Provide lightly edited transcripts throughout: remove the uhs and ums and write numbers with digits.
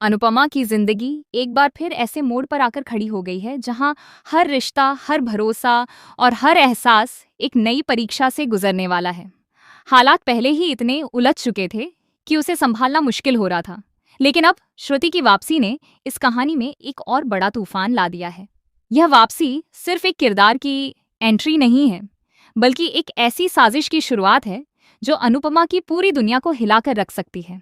अनुपमा की जिंदगी एक बार फिर ऐसे मोड़ पर आकर खड़ी हो गई है जहां हर रिश्ता, हर भरोसा और हर एहसास एक नई परीक्षा से गुजरने वाला है। हालात पहले ही इतने उलझ चुके थे कि उसे संभालना मुश्किल हो रहा था। लेकिन अब श्रुति की वापसी ने इस कहानी में एक और बड़ा तूफान ला दिया है। यह वापसी सिर्फ एक किरदार की एंट्री नहीं है, बल्कि एक ऐसी साजिश की शुरुआत है जो अनुपमा की पूरी दुनिया को हिलाकर रख सकती है।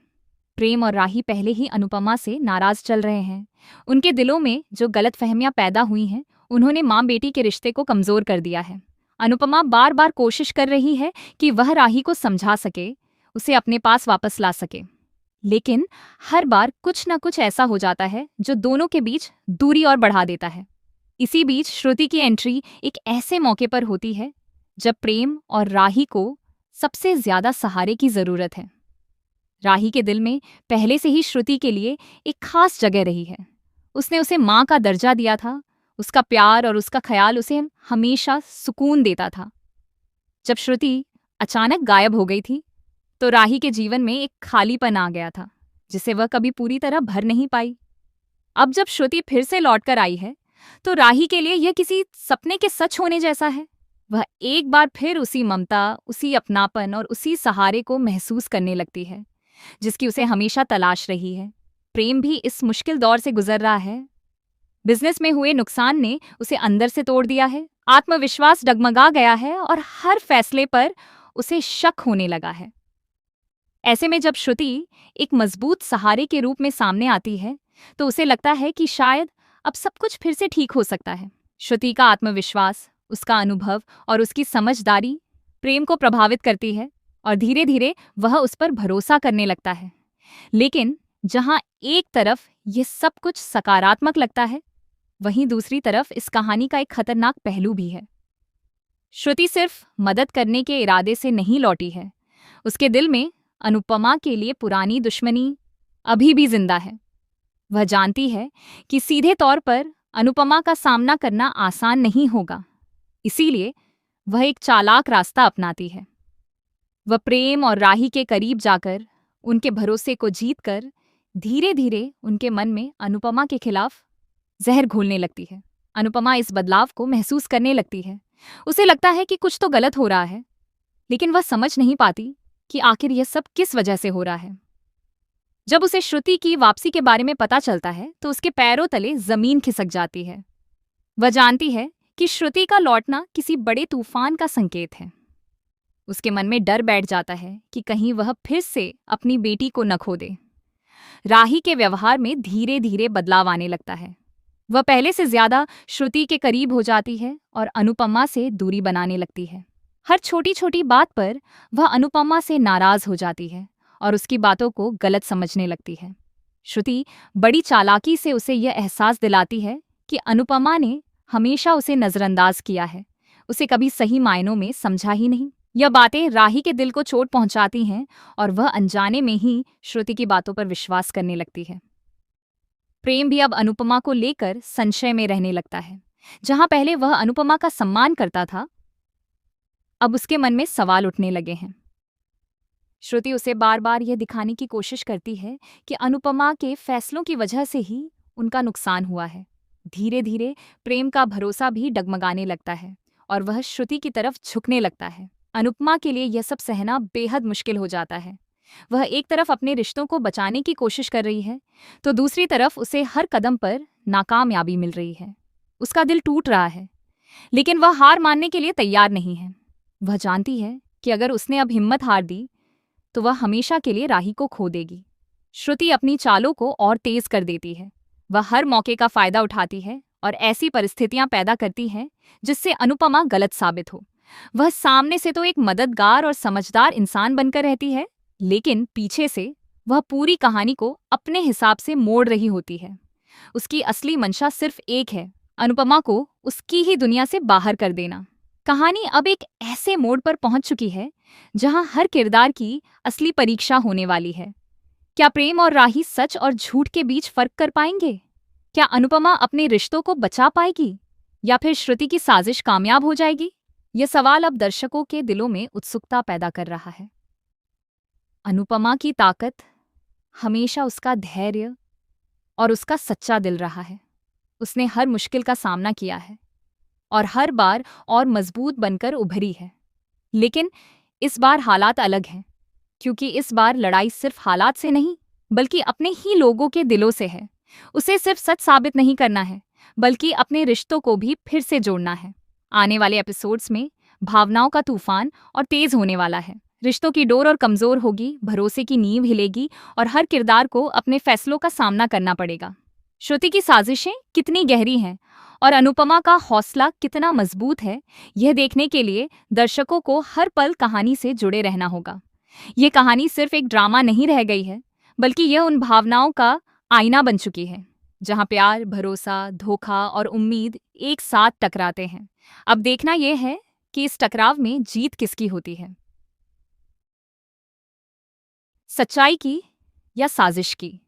प्रेम और राही पहले ही अनुपमा से नाराज चल रहे हैं। उनके दिलों में जो गलतफहमियां पैदा हुई हैं, उन्होंने माँ बेटी के रिश्ते को कमजोर कर दिया है। अनुपमा बार बार कोशिश कर रही है कि वह राही को समझा सके, उसे अपने पास वापस ला सके। लेकिन हर बार कुछ न कुछ ऐसा हो जाता है जो दोनों के बीच दूरी और बढ़ा देता है। इसी बीच श्रुति की एंट्री एक ऐसे मौके पर होती है जब प्रेम और राही को सबसे ज्यादा सहारे की जरूरत है। राही के दिल में पहले से ही श्रुति के लिए एक खास जगह रही है। उसने उसे माँ का दर्जा दिया था। उसका प्यार और उसका ख्याल उसे हमेशा सुकून देता था। जब श्रुति अचानक गायब हो गई थी तो राही के जीवन में एक खालीपन आ गया था जिसे वह कभी पूरी तरह भर नहीं पाई। अब जब श्रुति फिर से लौटकर आई है तो राही के लिए यह किसी सपने के सच होने जैसा है। वह एक बार फिर उसी ममता, उसी अपनापन और उसी सहारे को महसूस करने लगती है जिसकी उसे हमेशा तलाश रही है। प्रेम भी इस मुश्किल दौर से गुजर रहा है। बिजनेस में हुए नुकसान ने उसे अंदर से तोड़ दिया है। आत्मविश्वास डगमगा गया है और हर फैसले पर उसे शक होने लगा है। ऐसे में जब श्रुति एक मजबूत सहारे के रूप में सामने आती है तो उसे लगता है कि शायद अब सब कुछ फिर से ठीक हो सकता है। श्रुति का आत्मविश्वास, उसका अनुभव और उसकी समझदारी प्रेम को प्रभावित करती है और धीरे धीरे वह उस पर भरोसा करने लगता है। लेकिन जहां एक तरफ ये सब कुछ सकारात्मक लगता है, वहीं दूसरी तरफ इस कहानी का एक खतरनाक पहलू भी है। श्रुति सिर्फ मदद करने के इरादे से नहीं लौटी है। उसके दिल में अनुपमा के लिए पुरानी दुश्मनी अभी भी जिंदा है। वह जानती है कि सीधे तौर पर अनुपमा का सामना करना आसान नहीं होगा। इसीलिए वह एक चालाक रास्ता अपनाती है। वह प्रेम और राही के करीब जाकर उनके भरोसे को जीतकर धीरे धीरे उनके मन में अनुपमा के खिलाफ जहर घोलने लगती है। अनुपमा इस बदलाव को महसूस करने लगती है। उसे लगता है कि कुछ तो गलत हो रहा है, लेकिन वह समझ नहीं पाती कि आखिर यह सब किस वजह से हो रहा है। जब उसे श्रुति की वापसी के बारे में पता चलता है तो उसके पैरों तले जमीन खिसक जाती है। वह जानती है कि श्रुति का लौटना किसी बड़े तूफान का संकेत है। उसके मन में डर बैठ जाता है कि कहीं वह फिर से अपनी बेटी को न खो दे। राही के व्यवहार में धीरे धीरे बदलाव आने लगता है। वह पहले से ज्यादा श्रुति के करीब हो जाती है और अनुपमा से दूरी बनाने लगती है। हर छोटी छोटी बात पर वह अनुपमा से नाराज हो जाती है और उसकी बातों को गलत समझने लगती है। श्रुति बड़ी चालाकी से उसे यह एहसास दिलाती है कि अनुपमा ने हमेशा उसे नजरअंदाज किया है, उसे कभी सही मायनों में समझा ही नहीं। यह बातें राही के दिल को चोट पहुंचाती हैं और वह अनजाने में ही श्रुति की बातों पर विश्वास करने लगती है। प्रेम भी अब अनुपमा को लेकर संशय में रहने लगता है। जहां पहले वह अनुपमा का सम्मान करता था, अब उसके मन में सवाल उठने लगे हैं। श्रुति उसे बार बार यह दिखाने की कोशिश करती है कि अनुपमा के फैसलों की वजह से ही उनका नुकसान हुआ है। धीरे धीरे प्रेम का भरोसा भी डगमगाने लगता है और वह श्रुति की तरफ झुकने लगता है। अनुपमा के लिए यह सब सहना बेहद मुश्किल हो जाता है। वह एक तरफ अपने रिश्तों को बचाने की कोशिश कर रही है तो दूसरी तरफ उसे हर कदम पर नाकामयाबी मिल रही है। उसका दिल टूट रहा है, लेकिन वह हार मानने के लिए तैयार नहीं है। वह जानती है कि अगर उसने अब हिम्मत हार दी तो वह हमेशा के लिए राही को खो देगी। श्रुति अपनी चालों को और तेज कर देती है। वह हर मौके का फायदा उठाती है और ऐसी परिस्थितियां पैदा करती है जिससे अनुपमा गलत साबित हो। वह सामने से तो एक मददगार और समझदार इंसान बनकर रहती है, लेकिन पीछे से वह पूरी कहानी को अपने हिसाब से मोड़ रही होती है। उसकी असली मंशा सिर्फ एक है, अनुपमा को उसकी ही दुनिया से बाहर कर देना। कहानी अब एक ऐसे मोड़ पर पहुंच चुकी है जहां हर किरदार की असली परीक्षा होने वाली है। क्या प्रेम और राही सच और झूठ के बीच फर्क कर पाएंगे? क्या अनुपमा अपने रिश्तों को बचा पाएगी या फिर श्रुति की साजिश कामयाब हो जाएगी? यह सवाल अब दर्शकों के दिलों में उत्सुकता पैदा कर रहा है। अनुपमा की ताकत हमेशा उसका धैर्य, और उसका सच्चा दिल रहा है। उसने हर मुश्किल का सामना किया है और हर बार और मजबूत बनकर उभरी है। लेकिन इस बार हालात अलग हैं, क्योंकि इस बार लड़ाई सिर्फ हालात से नहीं, बल्कि अपने ही लोगों के दिलों से है। उसे सिर्फ सच साबित नहीं करना है, बल्कि अपने रिश्तों को भी फिर से जोड़ना है। आने वाले एपिसोड्स में भावनाओं का तूफान और तेज होने वाला है। रिश्तों की डोर और कमजोर होगी, भरोसे की नींव हिलेगी और हर किरदार को अपने फैसलों का सामना करना पड़ेगा। श्रुति की साजिशें कितनी गहरी हैं और अनुपमा का हौसला कितना मजबूत है, यह देखने के लिए दर्शकों को हर पल कहानी से जुड़े रहना होगा। ये कहानी सिर्फ एक ड्रामा नहीं रह गई है, बल्कि यह उन भावनाओं का आईना बन चुकी है जहां प्यार, भरोसा, धोखा और उम्मीद एक साथ टकराते हैं। अब देखना यह है कि इस टकराव में जीत किसकी होती है, सच्चाई की या साजिश की।